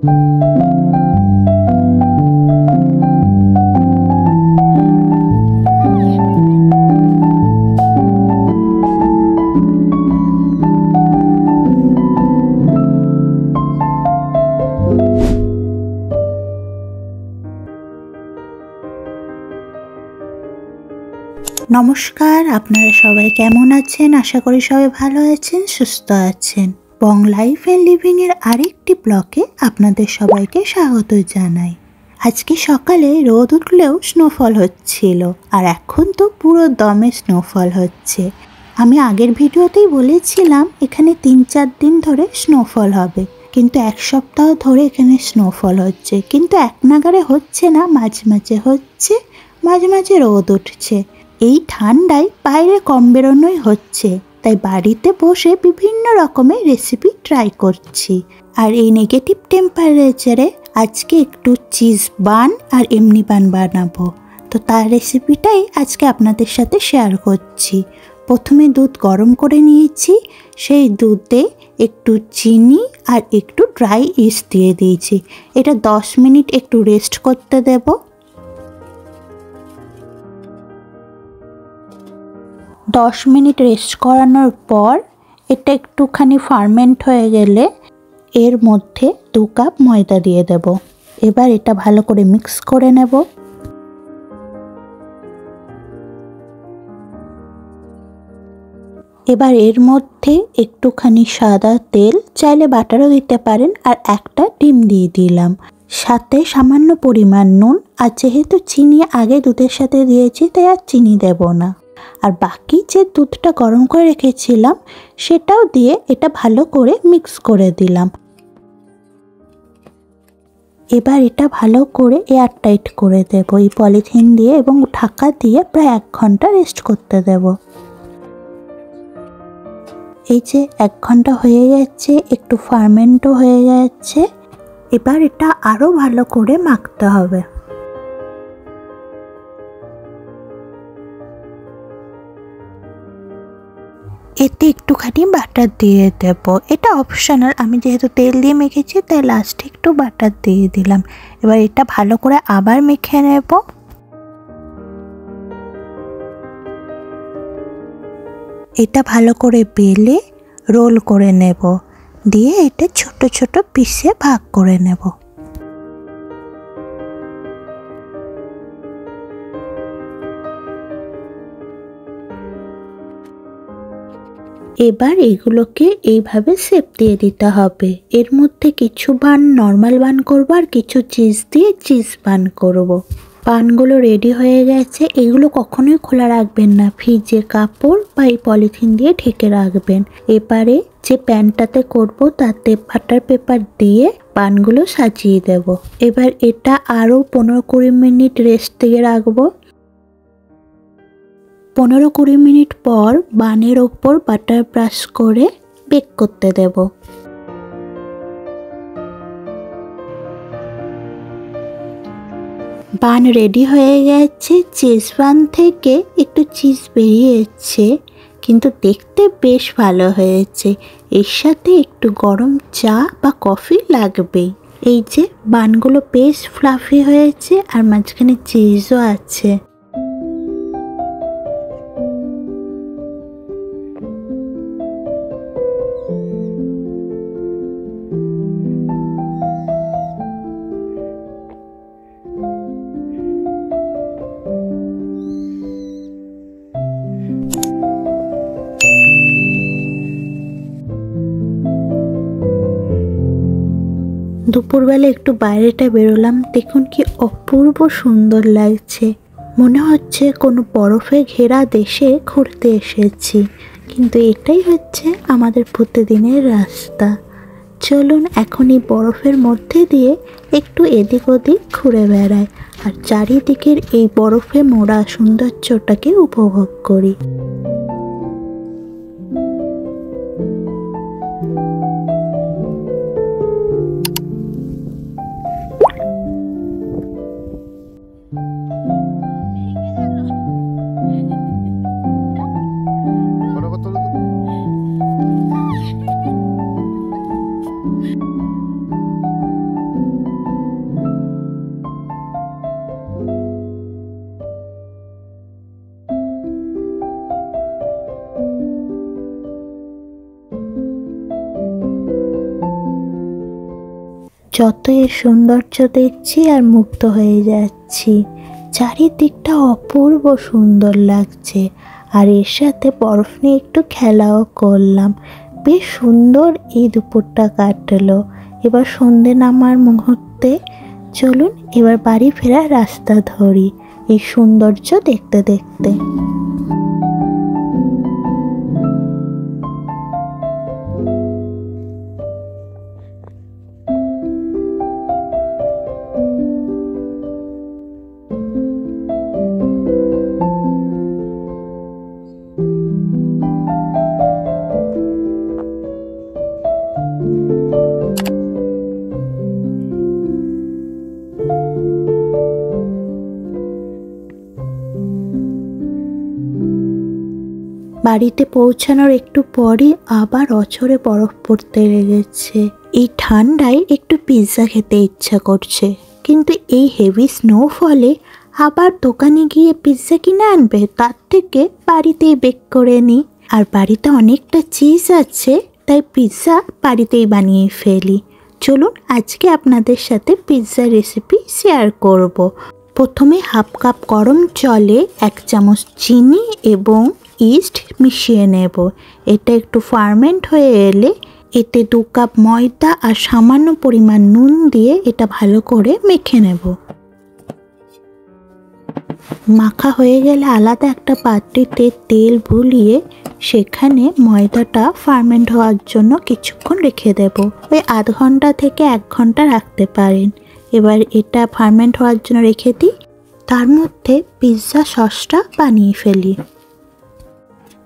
নমস্কার, আপনারা সবাই কেমন আছেন? আশা করি সবাই ভালো আছেন, সুস্থ আছেন। বং লাইফ অ্যান্ড লিভিং এর আরেকটি ব্লকে আপনাদের সবাইকে স্বাগত জানাই। আজকে সকালে রোদ উঠলেও স্নোফল হচ্ছিল, আর এখন তো পুরো দমে স্নোফল হচ্ছে। আমি আগের ভিডিওতেই বলেছিলাম এখানে 3-4 দিন ধরে স্নোফল হবে, কিন্তু এক সপ্তাহ ধরে এখানে স্নোফল হচ্ছে। কিন্তু এক নাগারে হচ্ছে না, মাঝে মাঝে হচ্ছে, মাঝে মাঝে রোদ উঠছে। এই ঠান্ডায় বাইরে কম বেরোনোই হচ্ছে, তাই বাড়িতে বসে বিভিন্ন রকমের রেসিপি ট্রাই করছি। আর এই নেগেটিভ টেম্পারেচারে আজকে একটু চিজ বান আর এমনি বান বানাবো, তো তার রেসিপিটাই আজকে আপনাদের সাথে শেয়ার করছি। প্রথমে দুধ গরম করে নিয়েছি, সেই দুধে একটু চিনি আর একটু ড্রাই ইস্ট দিয়ে দিয়েছি। এটা 10 মিনিট একটু রেস্ট করতে দেবো। 10 মিনিট রেস্ট করানোর পর এটা একটুখানি ফার্মেন্ট হয়ে গেলে এর মধ্যে 2 কাপ ময়দা দিয়ে দেব। এবার এটা ভালো করে মিক্স করে নেব। এবার এর মধ্যে একটুখানি সাদা তেল, চাইলে বাটারও দিতে পারেন, আর একটা ডিম দিয়ে দিলাম। সাথে সামান্য পরিমাণ নুন, আর যেহেতু চিনি আগে দুধের সাথে দিয়েছি তাই আর চিনি দেব না। আর বাকি যে দুধটা গরম করে রেখেছিলাম সেটাও দিয়ে এটা ভালো করে মিক্স করে দিলাম। এবার এটা ভালো করে এয়ার টাইট করে দেব এই পলিথিন দিয়ে, এবং ঢাকা দিয়ে প্রায় 1 ঘন্টা রেস্ট করতে দেব। এই যে 1 ঘন্টা হয়ে যাচ্ছে, একটু ফার্মেন্টও হয়ে যাচ্ছে। এবার এটা আরো ভালো করে মাখতে হবে। এতে একটুখানি বাটার দিয়ে দেব, এটা অপশনাল। আমি যেহেতু তেল দিয়ে মেখেছি তাই লাস্টে একটু বাটার দিয়ে দিলাম। এবার এটা ভালো করে আবার মেখে নেব। এটা ভালো করে বেলে রোল করে নেব, দিয়ে এটা ছোট ছোট পিসে ভাগ করে নেব। এবার এগুলোকে এইভাবে শেপ দিয়ে দিতে হবে। এর মধ্যে কিছু বান নর্মাল বান করব, আর কিছু চিজ দিয়ে চিজ বান করব। বানগুলো রেডি হয়ে গেছে। এগুলো কখনোই খোলা রাখবেন না, ফ্রিজে কাপড় বা এই পলিথিন দিয়ে ঢেকে রাখবেন। এবারে যে প্যানটাতে করব তাতে বাটার পেপার দিয়ে বানগুলো সাজিয়ে দেব। এবার এটা আরও 15-20 মিনিট রেস্ট দিয়ে রাখবো। 15-20 মিনিট পর বানের ওপর বাটার ব্রাশ করে বেক করতে দেব। বান রেডি হয়ে গেছে। চিজ বান থেকে একটু চিজ বেরিয়েছে, কিন্তু দেখতে বেশ ভালো হয়েছে। এর সাথে একটু গরম চা বা কফি লাগবেই। এই যে বানগুলো বেশ ফ্লাফি হয়েছে, আর মাঝখানে চিজও আছে। দুপুরবেলা একটু বাইরেটা বেরোলাম, দেখুন কি অপূর্ব সুন্দর লাগছে। মনে হচ্ছে কোনো বরফে ঘেরা দেশে ঘুরতে এসেছি, কিন্তু এটাই হচ্ছে আমাদের প্রতিদিনের রাস্তা। চলুন এখন এই বরফের মধ্যে দিয়ে একটু এদিক ওদিক ঘুরে বেড়াই, আর চারিদিকের এই বরফে মোড়া সৌন্দর্যটাকে উপভোগ করি। যত এর সৌন্দর্য দেখছি আর মুগ্ধ হয়ে যাচ্ছি। চারিদিকটা অপূর্ব সুন্দর লাগছে। আর এর সাথে বরফ নিয়ে একটু খেলাও করলাম। বেশ সুন্দর এই দুপুরটা কাটলো। এবার সন্ধে নামার মুহূর্তে চলুন এবার বাড়ি ফেরার রাস্তা ধরি এই সৌন্দর্য দেখতে দেখতে। বাড়িতে পৌঁছানোর একটু পরই আবার অঝরে বরফ পড়তে লেগেছে। এই ঠান্ডায় একটু পিৎজা খেতে ইচ্ছা করছে, কিন্তু এই হেভি স্নোফলে আবার দোকানে গিয়ে পিৎজা কিনে আনবে, তার থেকে বাড়িতেই বেক করে নিই। আর বাড়িতে অনেকটা চিজ আছে, তাই পিৎজা বাড়িতেই বানিয়ে ফেলি। চলুন আজকে আপনাদের সাথে পিৎজা রেসিপি শেয়ার করব। প্রথমে হাফ কাপ গরম জলে 1 চামচ চিনি এবং ইস্ট মিশিয়ে নেব। এটা একটু ফার্মেন্ট হয়ে এলে এতে 2 কাপ ময়দা আর সামান্য পরিমাণ নুন দিয়ে এটা ভালো করে মেখে নেব। মাখা হয়ে গেলে আলাদা একটা পাত্রে তেল বুলিয়ে সেখানে ময়দাটা ফার্মেন্ট হওয়ার জন্য কিছুক্ষণ রেখে দেব। ওই আধ ঘন্টা থেকে 1 ঘন্টা রাখতে পারেন। এবার এটা ফার্মেন্ট হওয়ার জন্য রেখে দিই। তার মধ্যে পিৎজা সসটা বানিয়ে ফেলি।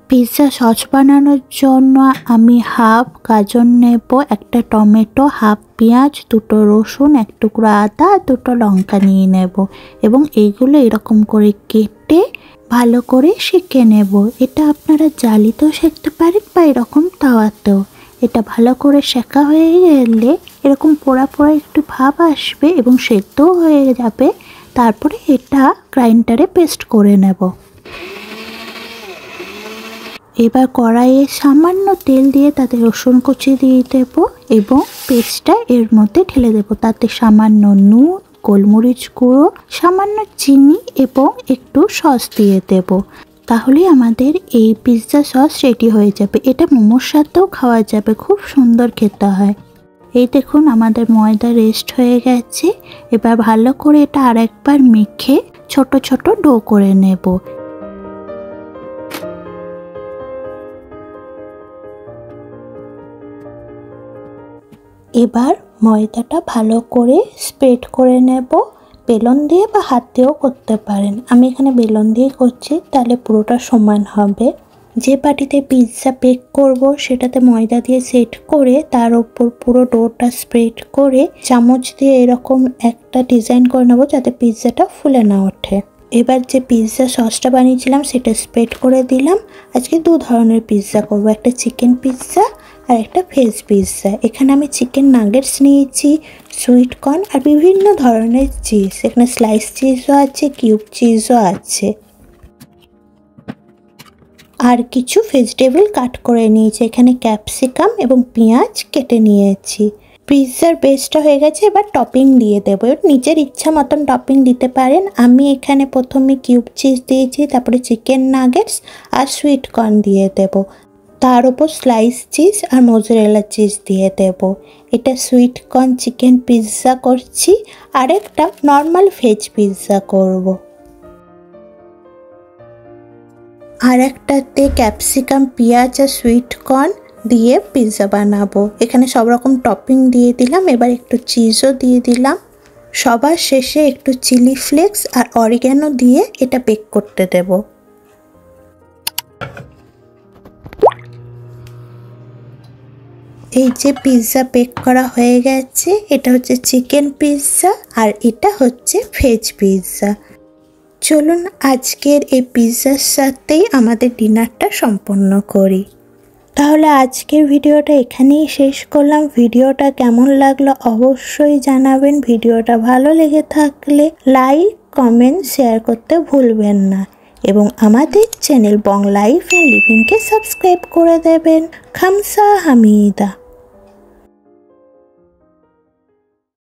পিৎজা সস বানানোর জন্য আমি হাফ গাজর নেব, 1টা টমেটো, হাফ পেঁয়াজ, 2টো রসুন, 1 টুকরো আদা, 2টো লঙ্কা নিয়ে নেব এবং এইগুলো এরকম করে কেটে ভালো করে সেঁকে নেব। এটা আপনারা জালিতেও সেঁকতে পারেন বা এরকম তাওয়াতেও। এটা ভালো করে সেঁকা হয়ে গেলে এরকম পোড়া পোড়া একটু ভাব আসবে এবং সেদ্ধও হয়ে যাবে। তারপরে এটা গ্রাইন্ডারে পেস্ট করে নেব। এবার কড়াইয়ে সামান্য তেল দিয়ে তাতে রসুন কুচি দিয়ে দেব এবং পেস্টটা এর মধ্যে ঢেলে দেব। তাতে সামান্য নুন, গোলমরিচ গুঁড়ো, সামান্য চিনি এবং একটু সস দিয়ে দেব। তাহলে আমাদের এই পিৎজা সস রেডি হয়ে যাবে। এটা মোমোর সাথেও খাওয়া যাবে, খুব সুন্দর খেতে হয়। এই দেখুন আমাদের ময়দা রেস্ট হয়ে গেছে। এবার ভালো করে এটা আরেকবার মেখে ছোট ছোট ডো করে নেব। এবার ময়দাটা ভালো করে স্প্রেড করে নেব। বেলন দিয়ে বা হাত দিয়েও করতে পারেন। আমি এখানে বেলন দিয়ে করছি, তাহলে পুরোটা সমান হবে। যে বাটিতে পিৎজা বেক করব সেটাতে ময়দা দিয়ে সেট করে তার উপর পুরো ডোটা স্প্রেড করে চামচ দিয়ে এরকম একটা ডিজাইন করে নেব যাতে পিৎজাটা ফুলে না ওঠে। এবার যে পিৎজা সসটা বানিয়েছিলাম সেটা স্প্রেড করে দিলাম। আজকে 2 ধরনের পিৎজা করব, একটা চিকেন পিৎজা আর একটা ভেজ পিৎজা। এখানে আমি চিকেন নাগেটস নিয়েছি, সুইট কর্ন আর বিভিন্ন ধরনের চিজ। এখানে স্লাইস চিজও আছে, কিউব চিজও আছে। আর কিছু ভেজিটেবল কাট করে নিয়েছি। এখানে ক্যাপসিকাম এবং পেঁয়াজ কেটে নিয়েছি। পিৎজার বেসটা হয়ে গেছে, এবার টপিং দিয়ে দেবো। নিজের ইচ্ছা মতন টপিং দিতে পারেন। আমি এখানে প্রথমে কিউব চিজ দিয়েছি, তারপরে চিকেন নাগেটস আর সুইট কর্ন দিয়ে দেব। তার উপর স্লাইস চিজ আর মোজারেলা চিজ দিয়ে দেব। এটা সুইট কর্ন চিকেন পিৎজা করছি, আর একটা নর্মাল ভেজ পিৎজা করব। আর একটাতে ক্যাপসিকাম, পেঁয়াজ আর সুইট কর্ন দিয়ে পিৎজা বানাবো। এখানে সব রকম টপিং দিয়ে দিলাম, এবার একটু চিজও দিয়ে দিলাম। সবার শেষে একটু চিলি ফ্লেক্স আর অরিগ্যানো দিয়ে এটা বেক করতে দেব। এই যে পিৎজা বেক করা হয়ে গেছে, এটা হচ্ছে চিকেন পিৎজা আর এটা হচ্ছে ভেজ পিৎজা। চলুন আজকের এই পিৎজার সাথেই আমাদের ডিনারটা সম্পন্ন করি। তাহলে আজকের ভিডিওটা এখানেই শেষ করলাম। ভিডিওটা কেমন লাগলো অবশ্যই জানাবেন। ভিডিওটা ভালো লেগে থাকলে লাইক, কমেন্ট, শেয়ার করতে ভুলবেন না এবং আমাদের চ্যানেল বং লাইফ অ্যান্ড লিভিংকে সাবস্ক্রাইব করে দেবেন। খামসা হামিদা।